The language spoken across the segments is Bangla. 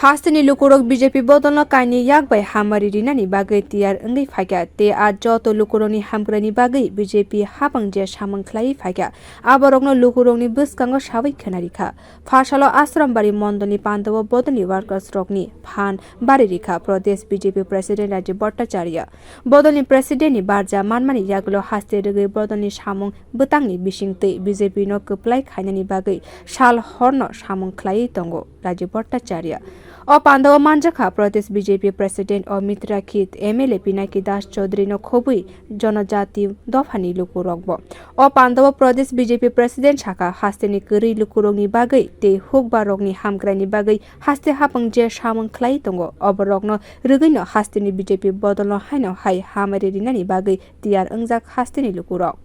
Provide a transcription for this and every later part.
haste ni lukorog BJP bodol no kainwi yak bai hamari rina ni bagwi toyar wngnai phaikha te a joto lukorog ni hamgrani bagwi BJP hapang je samung khlai phaikha aborok no lukorog ni bwskango sabai khwnarikha Phasalo asharambari mondol ni panda o bodol ni workers rok ni phan bari rikha pradesh BJP president Rajib Bhattacharya bodol ni president ni barja manmani yaklo haste rwgwi bodol ni samung bwtang ni bisingtwi BJP no kwplai khainani bagwi sal horno samung khlai tongo Rajib Bhattacharya o panda o manjakha pradesh BJP president o mitra khit MLA pinaki das chaudhary no khobui jonojati dofani lukorogbo o panda o pradesh BJP president sakha haste ni kwrwi lukorog ni bagwi te hukbarok ni hamgrani bagwi haste hapang je samung khlai tongo oborok no rwgwi no haste ni BJP bodol no haino hai hamari rina ni bagwi toyar wngjak haste ni lukorog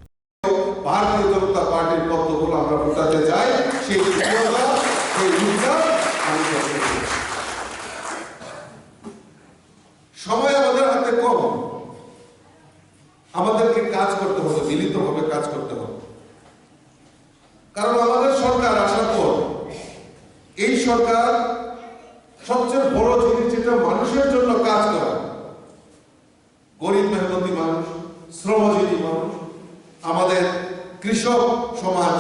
Bharatiya Janata पार्टीर পক্ষগুলো আমরা বোঝাতে চাই সেই সক্রিয়তা সেই উদ্যোগ আমি করতে চাই সময় আমাদের হাতে কম আমাদেরকে কাজ করতে হবে মিলিতভাবে কাজ করতে হবে কারণ আমাদের সরকার আসার পর এই সরকার সবচেয়ে বড় জিনিস যেটা মানুষের জন্য কাজ করা গরিব মেহনতি মানুষ শ্রমজীবী মানুষ আমাদের কৃষক সমাজ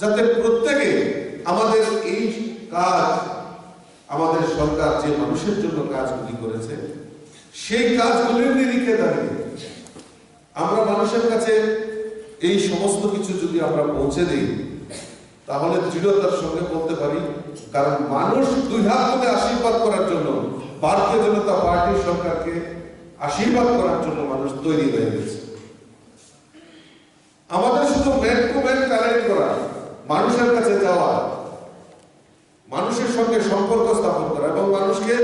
যাতে প্রত্যেকে আমাদের এই কাজ আমাদের সরকার যে মানুষের জন্য কাজগুলি করেছে সেই কাজগুলির নিরিখে দাঁড়িয়ে আমরা মানুষের কাছে এই সমস্ত কিছু যদি আমরা পৌঁছে দিই তাহলে দৃঢ়তার সঙ্গে বলতে পারি কারণ মানুষ দুই হাত তুলে আশীর্বাদ করার জন্য ভারতীয় জনতা পার্টির সরকারকে আশীর্বাদ করার জন্য মানুষ তৈরি হয়ে গেছে আমাদের শুধু ম্যান টু ম্যান কানেক্ট করা মানুষের কাছে যাওয়া মানুষের সঙ্গে সম্পর্ক স্থাপন করা এবং মানুষকে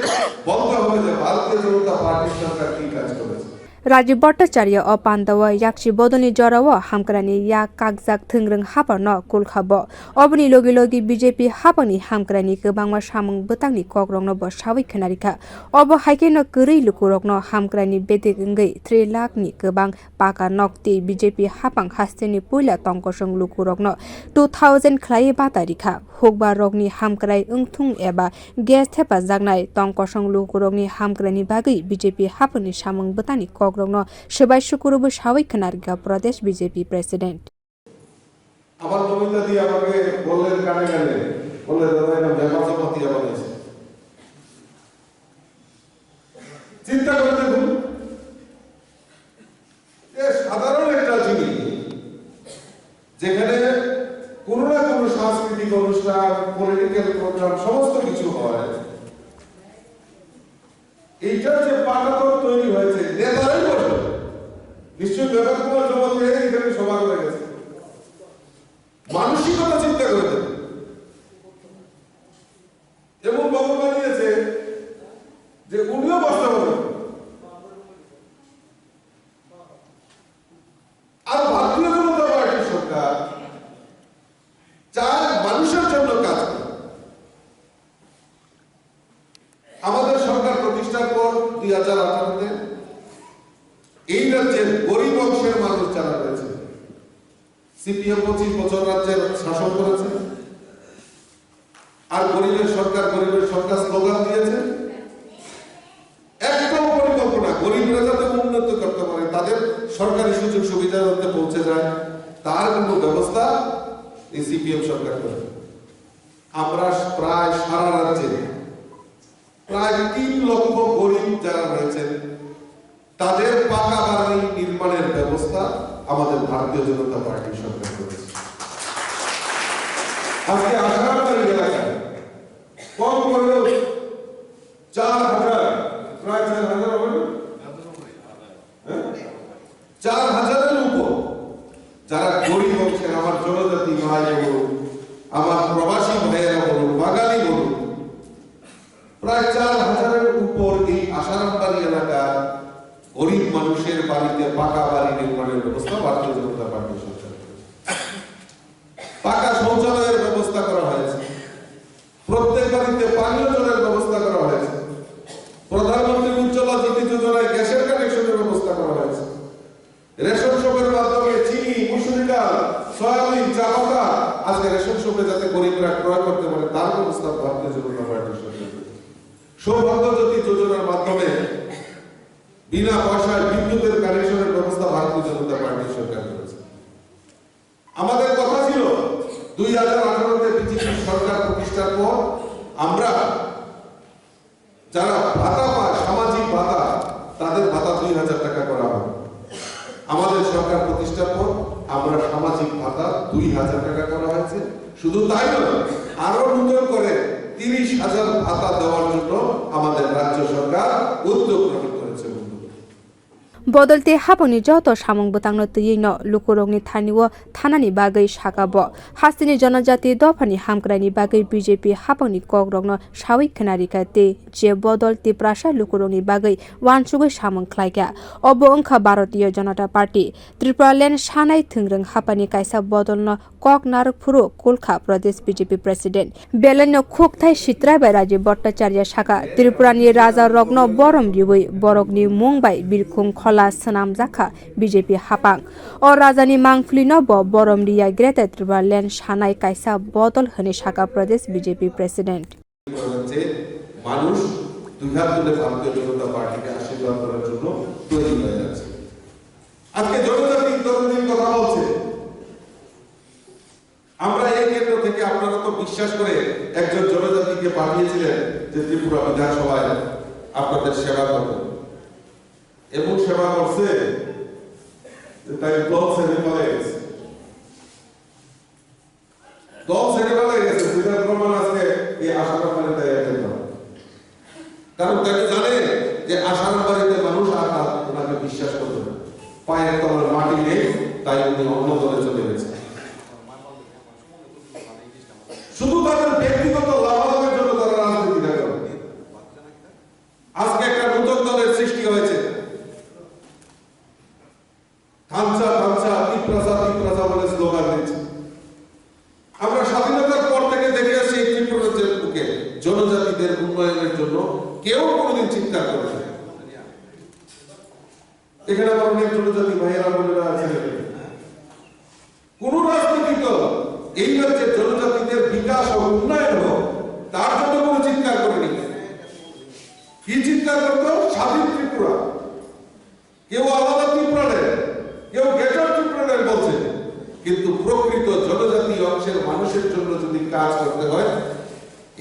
বলতে হবে যে ভারতীয় জনতা পার্টির সরকার কি কাজ করেছে Rajib Bhattacharya o panda o yakshi bodol ni jora o hamkrani yak kagjak thungrung hapar no kulkhabo obni logi logi BJP hapani hamkrani kwbangma samung bwtang ni kogrong no bo sabai khwnarikha obo haike no kwrwi lukorog no hamkrani bedek wngwi 3 lakh ni kwbang paka nok ti BJP hapang haste ni puila tongkosong lukorog no 2000 khlai batarikha hukba rok ni hamkrai wngthung eba gas thepa jagnai tongkosong lukorog ni hamkrani bagwi BJP hapani samung bwtang ni no sebai sukurubu sabai khwnarikha pradesh BJP president আমার নমিতা দিয়ে আমাকে বললেন কানে কানে বলে দাদা এটা বেমাচাপাতি বানাইছে চিন্তা করে দেখুন এ সাধারণ একটা জিনিস যেখানে কোনো না কোনো সাংস্কৃতিক অনুষ্ঠান পলিটিক্যাল প্রোগ্রাম সমস্ত কিছু হয় এইটা যে পাকাতর তৈরি হয়েছে নেতারাই বলে নিশ্চয় ব্যাপার কুমার জবাব দিয়ে এখানে সভা করে গেছে মানসিকতা চিন্তা করে দেবে এমন বাবু বানিয়েছে যে উনিও বসতে পারবেন আর ভারতীয় জনতা পার্টির সরকার চায় মানুষের জন্য কাজ করে আমাদের সরকার প্রতিষ্ঠার পর 2018-তে এই রাজ্যের গরিব অংশের মানুষ যারা রয়েছে সিপিএম 25 বছর রাজ্যের শাসন করেছে আর গরিবের সরকার স্লোগান দিয়েছে একটাও পরিকল্পনা গরিবরা যাতে উন্নত করতে পারে তাদের সরকারি সুযোগ সুবিধা যাতে পৌঁছে যায় তার কোনো ব্যবস্থা এই সিপিএম সরকার করে আমরা প্রায় সারা রাজ্যে প্রায় 3 লক্ষ গরিব যারা রয়েছেন তাদের পাকা বাড়ি নির্মাণের ব্যবস্থা আমাদের ভারতীয় জনতা পার্টির সরকার করেছে আজকে আশারামবাড়ি এলাকায় কম করে 4000 প্রায় 4000 হবে 4000-এর উপর যারা গরিব অংশের আমার জনজাতি ভাই বলুন আমার প্রবাসী ভাইয়েরা বলুন বাঙালি বলুন প্রায় 4000-এর উপর এই আশারামবাড়ি এলাকার গরিব মানুষের বাড়িতে পাকা বাড়ি নির্মাণের ব্যবস্থা ভারতীয় জনতা পার্টির সরকার পাকা শৌচালয়ের ব্যবস্থা করা হয়েছে প্রত্যেক বাড়িতে পানীয় জলের ব্যবস্থা করা হয়েছে প্রধানমন্ত্রী উজ্জ্বলা জ্যোতি যোজনায় গ্যাসের কানেকশনের ব্যবস্থা করা হয়েছে রেশন শপের মাধ্যমে চিনি মুসুরি ডাল সয়াবিন চা পাতা আজকে রেশন শপে যাতে গরিবরা ক্রয় করতে পারে তার ব্যবস্থা ভারতীয় জনতা পার্টির সরকার সৌভাগ্য জ্যোতি যোজনার মাধ্যমে বিনা পয়সায় বিদ্যুতের কানেকশনের ব্যবস্থা ভারতীয় জনতা পার্টি সরকার করেছে। আমাদের কথা ছিল 2018-তে বিজেপি সরকার প্রতিষ্ঠার পর আমরা যারা ভাতা পায়, সামাজিক ভাতা, তাদের ভাতা 2000 টাকা করা হবে। আমাদের সরকার প্রতিষ্ঠার পর আমরা সামাজিক ভাতা 2000 টাকা করা হয়েছে। শুধু তাই নয়, আরো নতুন করে 30,000 ভাতা দেওয়ার জন্য আমাদের রাজ্য সরকার উদ্যোগ গ্রহণ করেছে। bodolti haponi joto samung butangno tuyino lukorogni thaniwo thanani bagai sakabo hastini janajati dofani hamkrani bagai BJP haponi kogrogno sawi khnarika te je bodol ti prasha lukorogni bagai wansugoi samung khlaika obo ongkha bharatiya janata party tripura land sanai thungrung hapani kaisa bodolno kok narukphuru kolkha pradesh BJP president belenno khokthai sitrai bai Rajib Bhattacharya sakha tripurani raja rogno borom riwoi borokni mungbai birkhung wngjak BJP hapang o rajani mangflino bo borom riya greta tripura land sanai kaisa bodol hone sakha pradesh BJP president মানুষ দুই হাত তুলে ভারতীয় জনতা পার্টিকে আশীর্বাদ করার জন্য তৈরি হয়ে যাচ্ছে। আজকে জনজাতি তরুণীর কথা বলছে, আমরা এই কেন্দ্র থেকে আপনারা তো বিশ্বাস করে একজন জনজাতিকে পাঠিয়েছিলেন যে ত্রিপুরা বিধানসভায় আপনাদের সেবা করবেন, এবং সেবা করছে তাই দল ছেড়ে পালিয়ে গেছে। দল ছেড়ে পালিয়ে গেছে বিধান প্রমাণ আজকে এই আশারামবাড়িতে তাই কারণ তাকে জানে যে আশারামবাড়িতে মানুষ আর ওনাকে বিশ্বাস করবে না, পায়ের তলার মাটি নেই, তাই উনি অন্য দলে চলে গেছে। শুধু তাদের ব্যক্তিগত লাভালাভের জন্য তারা রাজনীতি করে। আজকে একটা নতুন দলের সৃষ্টি হয়েছে, থামসা থামসা তিপ্রাসা তিপ্রাসা বলে স্লোগান দিচ্ছে। আমরা স্বাধীনতার পর থেকে দেখে আসছি এই ত্রিপুরার বুকে জনজাতিদের উন্নয়নের জন্য কেউ কোনোদিন চিন্তা করে না। এখানে আমার অনেক জনজাতি ভাইয়েরা বোনেরা আছেন, কোন রাজনৈতিক দল এই রাজ্যের জনজাতিদের বিকাশ ও উন্নয়ন হোক তার জন্য কোনো চিন্তা করেনি। কি চিন্তা করতো? স্বাধীন ত্রিপুরা, কেউ আলাদা ত্রিপুরা নেয়, কেউ গেটার ত্রিপুরা নেয় বলছে, কিন্তু প্রকৃত জনজাতি অংশের মানুষের জন্য যদি কাজ করতে হয়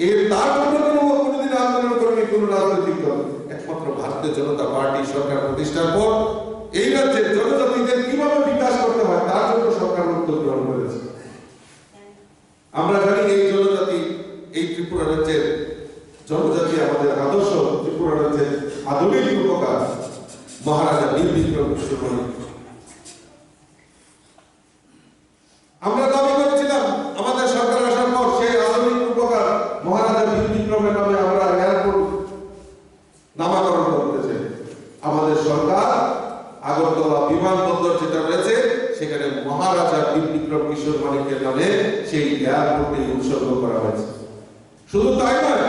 এর তার জন্য কোনোদিন আন্দোলন করেনি কোন রাজনৈতিক দল। একমাত্র ভারতীয় জনতা পার্টি সরকার প্রতিষ্ঠার পর এই রাজ্যের জনজাতিদের কিভাবে বিকাশ করতে হয় তার জন্য সরকার উদ্যোগ গ্রহণ করেছে। আমরা জানি এই জনজাতি, এই ত্রিপুরা রাজ্যের জনজাতি আমাদের আদর্শ ত্রিপুরা রাজ্যের আধুনিক রূপকার মহারাজা নির্বিঘ্ন বিশ্বকর্মা। আমরা দাবি করেছিলাম আমাদের সরকার আসার পর সেই আধুনিক রূপকার মহারাজা নির্বিঘ্নের নামে আমরা এয়ারপোর্ট নামকরণ করতে চাই। আমাদের সরকার আগরতলা বিমানবন্দর যেটা রয়েছে সেখানে মহারাজা নির্বিঘ্ন কিশোর মানিকের নামে সেই এয়ারপোর্টে উৎসর্গ করা হয়েছে। শুধু তাই নয়,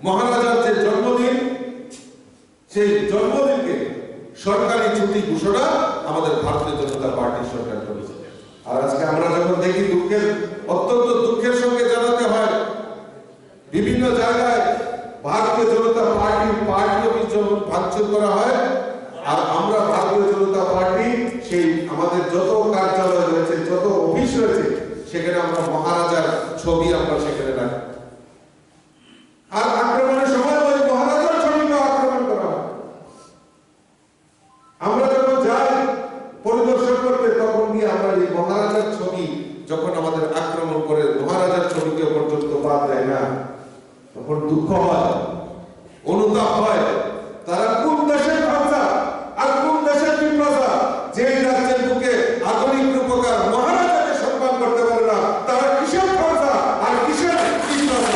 মহারাজার যে জন্মদিন সেই জন্মদিনকে সরকারি ছুটি ঘোষণা আমাদের ভারতীয় জনতা পার্টির সরকার করেছে। আর আজকে আমরা যখন দেখি অত্যন্ত দুঃখের সঙ্গে জানাতে হয় বিভিন্ন জায়গায় ভারতীয় জনতা পার্টির পার্টি অফিস যখন ভাঙচুর করা হয়, আর আমরা ভারতীয় জনতা পার্টি সেই আমাদের যত কার্যালয় রয়েছে যত অফিস রয়েছে সেখানে আমরা মহারাজার ছবি আমরা সেখানে রাখি, আর আক্রমণের সময় ওই মহারাজার ছবিকে আক্রমণ করা হয়। আমরা যখন যাই পরিদর্শন করতে তখন গিয়ে আমরা এই মহারাজার ছবি যখন আমাদের আক্রমণ করে মহারাজার ছবিকে পর্যন্ত বাদ দেয় না, তখন দুঃখ হয়, অনুতাপ হয়। তারা কোন দেশের ভাষা আর কোন দেশের বিপ্লবা যে রাজ্যের বুকে আধুনিক রূপকার মহারাজাকে সম্মান করতে পারে না, তারা কিসের ভাষা আর কিসের বিপ্লবা?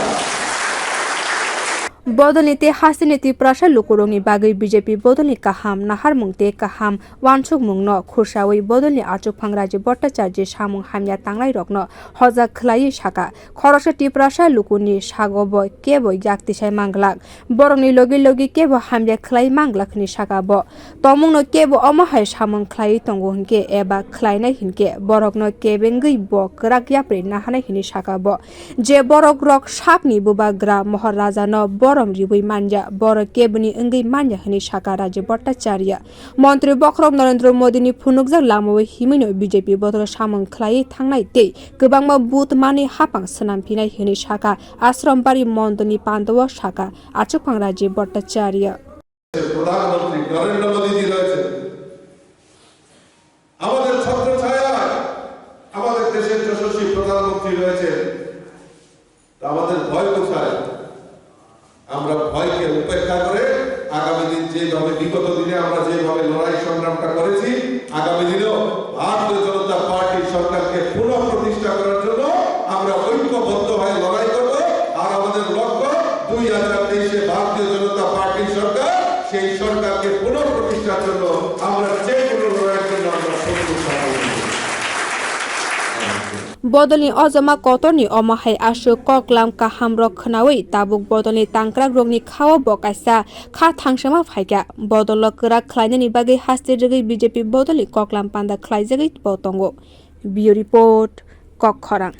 bodolni hasini ti prasha lukorogni bagai BJP bodolni kaham naharmung te kaham wansuk mungno khursawi bodolni achupang Rajib Bhattacharya samung hamya tanglai rokno hoja khlai saka khorosha ti prasha lukuni sagobo kebo yaktisai manglak borongni logi logi kebo hamya khlai manglakni sakabo tomungno kebo omahai samung khlai tongo hinke eba khlainai hinke borokno kebengui bo krak yapre nahanai hini sakabo je borok rok sakni buba gra maharaja no borom ribui manja bor kebni engai manja hini sakha Rajib Bhattacharya Mantri Bokrok Narendra Modi ni phunukjak lamao himino BJP bodol samung khlai thangnai tei kwbangma booth mani hapang sanamphinai hini sakha asharambari mondol ni panda sakha achukphang Rajib Bhattacharya প্রধানমন্ত্রী নরেন্দ্র মোদী রয়েছে আমাদের ছত্রছায়ায় আমাদের দেশের যশস্বী প্রধানমন্ত্রী রয়েছে আমাদের ভয় কোথায় আমরা ভয়কে উপেক্ষা করে আগামী দিন যেভাবে বিগত দিনে আমরা যেভাবে লড়াই সংগ্রামটা করেছি আগামী দিনেও ভারতীয় জনতা পার্টি সরকারকে পুনঃপ্রতিষ্ঠা করার জন্য আমরা ঐক্যবদ্ধ হয়ে লড়াই করব আর আমাদের লক্ষ্য 2023-এ ভারতীয় জনতা পার্টি সরকার সেই সরকারকে পুনঃপ্রতিষ্ঠার জন্য আমরা যে কোনো লড়াইয়ের জন্য আমরা প্রস্তুত থাকব bodolni ojama kotorni omahai asuk koklam kaham rok khnawi tabuk bodolni tangkrak rokni khawa bokaisa kha thangsama phaika bodol krak khlainani bagi haste jagoi BJP bodolni koklam panda khlaijagoi botongo bio report kokhorang